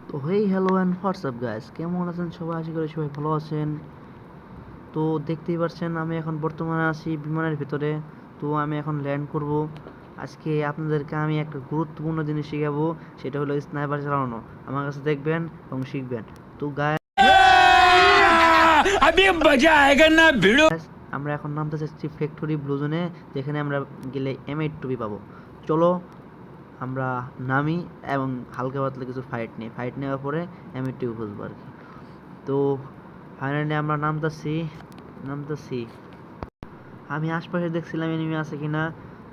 তো hey hello and WhatsApp guys, কেমন আছেন সবাই? আশা করি সবাই ভালো আছেন। তো দেখতেই পাচ্ছেন আমি এখন বর্তমানে আছি বিমানের ভিতরে। তো আমি এখন ল্যান্ড করব। আজকে আপনাদেরকে আমি একটা গুরুত্বপূর্ণ জিনিস শেখাবো, সেটা হলো স্নাইপার চালানো। আমার কাছে দেখবেন এবং শিখবেন। তো গাইস, अभी मजा आएगा ना भिड़ो। আমরা এখন নামতে চাচ্ছি ফ্যাক্টরি ব্লু জোনে, যেখানে আমরা গেলে M8 পাবো। চলো আমরা নামি এবং হালকা পাতলা কিছু ফাইট নেওয়ার পরে M8 খুঁজবো আর কি। তো ফাইনালি আমরা নামতেছি। আমি আশপাশে দেখছিলাম এনিমি আছে কিনা।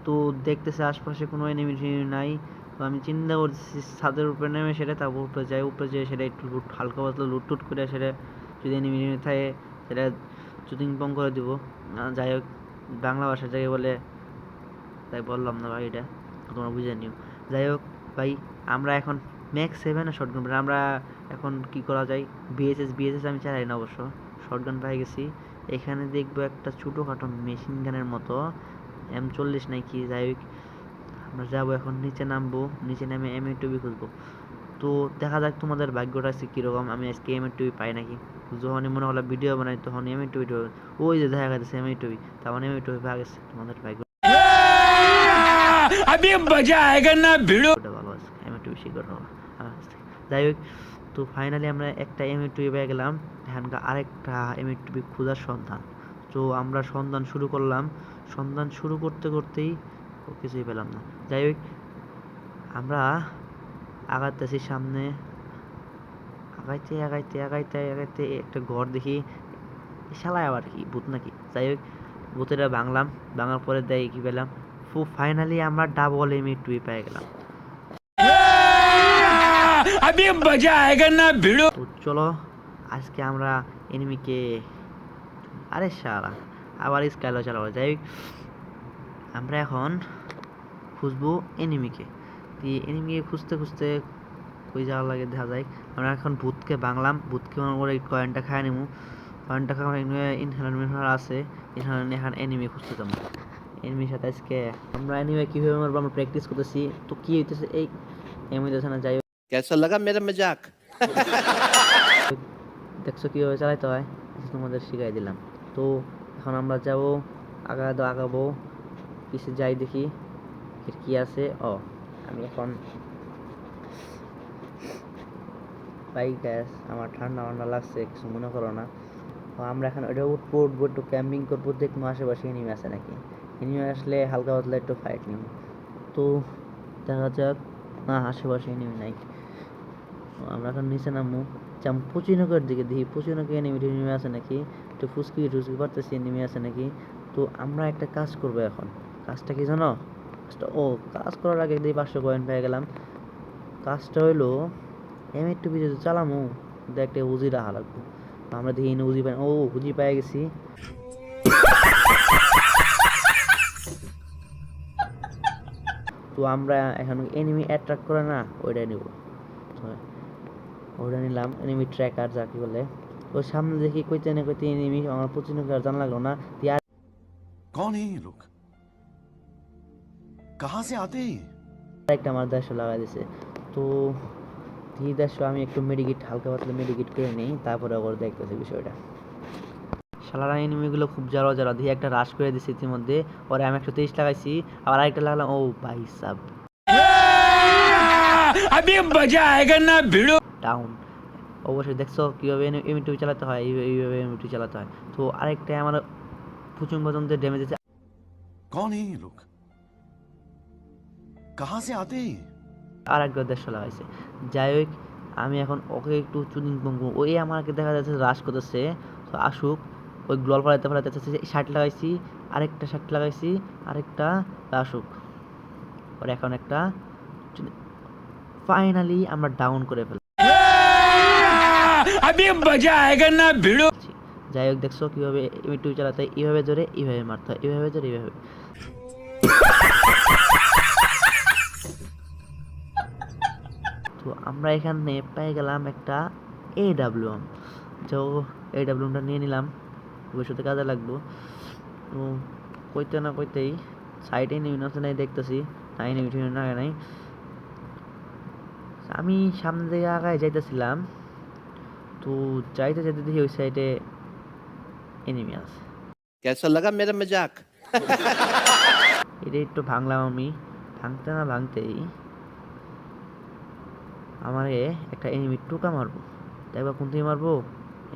তো দেখতেছে আশপাশে কোনো এনিমি নাই। তো আমি চিন্তা করতেছি ছাদের উপরে নেমে সেটা, তারপর উপরে যেয়ে সেটা একটু হালকা পাতলা লুট টুট করে সেটা, যদি এনিমি থাকে সেটা চুতিং পং করে দিব। যাই হোক, বাংলা ভাষার জায়গায় বলে, তাই বললাম না ভাই, এটা তোমরা বুঝে নিও। যাই হোক ভাই, আমরা এখন ম্যাক্স 7 শটগান, আমরা এখন কি করা যায়? বিএসএস আমি চালাই না অবশ্য, শটগান পাই গেছি। এখানে দেখবো একটা ছোটোখাটো মেশিন গানের মতো M40 নাকি। যাই হোক, আমরা যাবো এখন, নিচে নামবো, নিচে নেমে M8 খুঁজবো। তো দেখা যাক তোমাদের ভাগ্যটা আছে কীরকম, আমি আজকে M8 পাই নাকি। যখনই মনে হলো ভিডিও বানাই তখন M8, ওই যে দেখা গেছে M8, তার মানে M8 পাওয়া গেছে। তোমাদের ভাগ্য अभी मजा आएगा ना भिड़ो। ভালো আছে, M8 শিকার হওয়া আমার কাছ থেকে। যাই হোক, তো ফাইনালি আমরা একটা M8 পেয়ে গেলাম। এখানকার আরেকটা M8 খোঁজার সন্ধান। তো আমরা সন্ধান শুরু করলাম, সন্ধান শুরু করতে করতেই কিছুই পেলাম না। যাই হোক, আমরা আগাতেছি সামনে, আগাইতে একটা ঘর দেখি। শালায় আবার কি ভূত নাকি? যাই হোক, ভূতেরা ভাঙার পরে দেয় কি পেলাম, ফাইনালি আমরা ডাবল M8 পেয়ে গেলাম। अभी मजा आएगा ना भिड़ो। তো চলো আজকে আমরা এনিমিকে, আরে শালা আবার স্কাইলো চালাবো। যাই হোক, আমরা এখন খুঁজবো এনিমিকে। এনিমিকে খুঁজতে খুঁজতে কই যাওয়ার লাগে দেখা যায়। আমরা এখন ভূতকে ভূতকে ওর এই কয়েনটা খাই নিবো। কয়েনটা খাওয়া ইনহেলার আছে, ইনহেলার এখন এনিমি খুঁজতে যাবো। এনিমির সাথে আজকে আমরা এনিমি কীভাবে মারবো আমরা প্র্যাকটিস করতেছি। তো কি হইতেছে এই এনিমি দেখছে না। যাই হোক, कैसा लगा मेरा मजाक? দেখছো কীভাবে চালাইতে হয়, তোমাদের শিখাই দিলাম। তো এখন আমরা যাবো, আগাবো, পিছে যাই দেখি কি আছে। আমি এখন পাই গ্যাস, আমার ঠান্ডা ঠান্ডা লাগছে, কিছু মনে করো না। তো আমরা এখন ওটা উঠবো একটু ক্যাম্পিং করবো, দেখবো আশেপাশে এনিমি আছে নাকি। এনিমি আসলে হালকা পাতলা একটু ফাইট নিব। তো দেখা যাক, না আশেপাশে এনিমি নাই। আমরা এখন নিচে নামবো, পুচিনকের দিকে দেখি পুচিনকে এনিমি আছে নাকি, একটু ফুসকি টুসকি করতেছি এনিমি আছে নাকি। তো আমরা একটা কাজ করবো এখন। কাজটা কি জানো? কাজ করার আগে দিয়ে 500 কয়েন পেয়ে গেলাম। কাজটা হইলো M8 যদি চালামু, একটা উজি রাখা লাগবো। আমরা দেখি উজি পাই, উজি পেয়ে গেছি। তো আমরা এখন এনিমি অ্যাট্রাক্ট করে না, ওইটাই নিব। ওটা নিলাম, এনিমি ট্র্যাকার যাকে বলে। ওর সামনে দেখি কইতে না কইতে এনিমি, আমার প্রচুর আর জানা লাগলো না। कौन है ये लोग? कहाँ से आते हैं? একটা আমার 150 লাগাই দিছে। তো 150 আমি একটু হালকা পাতলা মেডিকেট করে নিই, তারপরে আবার দেখতেছি বিষয়টা। শালারা এনিমিগুলো খুব জারা দিয়ে একটা রাশ করে দিছি ইতিমধ্যে। পরে আমি 123 লাগাইছি, আবার আরেকটা লাগালাম। ও ভাই সাব, अभी मजा आएगा ना भिड़ो। ডাউন। অবশ্যই দেখছো কিভাবে M2 চালাতে হয়, এইভাবে M2 চালাতে হয়। তো আরেকটা আমার প্রচুর পর্যন্ত ড্যামেজ আছে। कौन है ये लोग? कहाँ से आते हैं? আর একবার 150 লাগাইছে। যাই হোক, আমি এখন ওকে একটু চুদিং পঙ্গু, ওই আমাকে দেখা যাচ্ছে রাশ করতেছে। তো আসুক, ওই গ্লোয়াল ফলাইতে ফলাইতে 60 লাগাইছি, আরেকটা 60 লাগাইছি, আরেকটা আসুক। ওর এখন একটা, ফাইনালি আমরা ডাউন করে ফেলছি। अभी मजा आएगा ना भिड़ो। যাই হোক, দেখছো কিভাবে M2 চালাতে হয়, এইভাবে ধরে এইভাবে মারতে হয়, এইভাবে ধরে এইভাবে। তো আমরা এখানে পেয়ে গেলাম একটা AWM। তো AWMটা নিয়ে নিলাম, ভবিষ্যতে কাজে লাগবো। তো কইতে না কইতেই সাইডে নিউন আছে নাই দেখতেছি, নাই নিউট্রিন না নাই। আমি সামনে দিকে আগায় যাইতেছিলাম, তো যাইতে যাইতে দেখি ওই সাইডে এনিমি আছে। कैसा लगा मेरा मजाक? এটা একটু ভাঙলাম আমি, ভাঙতে না ভাঙতেই আমারে একটা এনিমি টোকা মারবো। দেখবা কোন থেকে মারবো,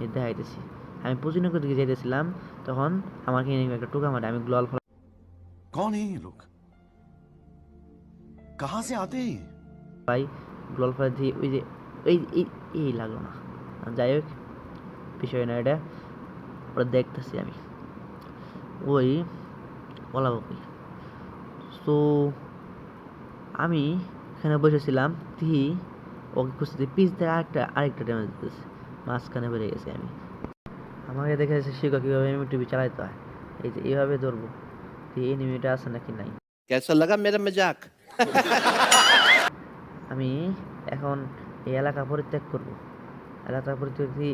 এই দেখাইতেছি। আমি পুজিনকের দিকে যাইতেছিলাম, তখন আমাকে এনিমি একটা টোকা মারে। আমি গ্লোয়াল कौन है ये लोग? कहाँ से आते हैं? ফলাই, গ্লোয়াল ফলাই দিয়ে ওই যে এই এই এই লাগলো না। যাই হোক, বিষয় না এটা, ওটা দেখতেছি আমি। ওই বলাবো কি, তো আমি এখানে বসেছিলাম, দেখি ওকে খুঁজতে পিস থেকে আরেকটা ড্যামেজ দিতেছে, মাঝখানে বেড়ে গেছে। আমাকে দেখে শিখো কীভাবে এনিমি চালাইতে হয়। এই যে এইভাবে ধরবো, এই এনিমিটা আছে নাকি নাই। कैसा लगा मेरा मजाक? আমি এখন এই এলাকা পরিত্যাগ করবো। এলাকা পরিত্যাগ দিয়ে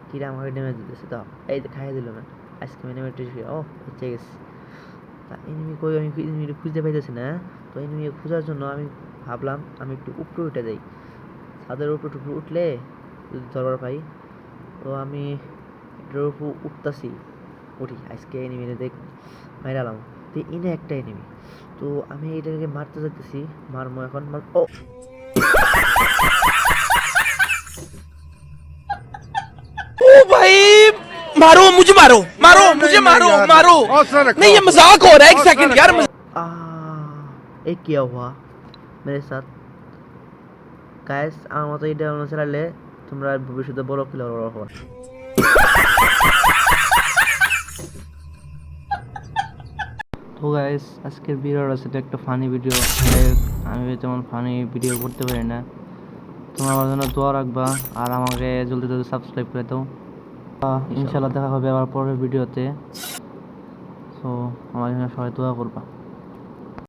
কিরে আমাকে ড্যামেজ দিতেছে, তো এই যে খাইয়ে দিল না। আজকে আমি এনিমিটা ও হচ্ছে গেছি। তা এনিমি কই, আমি এনিমিটা খুঁজতে পাইতেছি না। তো এনিমি খোঁজার জন্য আমি ভাবলাম আমি একটু উপরে উঠে যাই, ছাদের উপরে উঠলে যদি ধরবার পাই। তো আমি এটার উপর উঠতেছি, উঠি আজকে এনিমিটা দেখ মাইরালাম। তো এনে একটা এনিমি, তো আমি এটাকে মারতে যাচ্তেছি, মারবো এখন ও ओ भाई मारो मुझे, मारो मारो मुझे, मारो मारो। नहीं ये मजाक हो रहा है, एक सेकंड यार। ये क्या हुआ मेरे साथ गाइस? আমার মতো এটা অনুসরণে তোমরা ভবিষ্যতে বড় কিলার হবো। তো গাইস, আজকের ভিডিওটা ছিল একটা ফানি ভিডিও। আমি তেমন ফানি ভিডিও করতে পারি না, তোমরা আমার জন্য দোয়া রাখবা আর আমাকে জলদি জলদি সাবস্ক্রাইব করে দাও। ইনশাআল্লাহ দেখা হবে আবার পরের ভিডিওতে। সো আমার জন্য সবাই দোয়া করবা।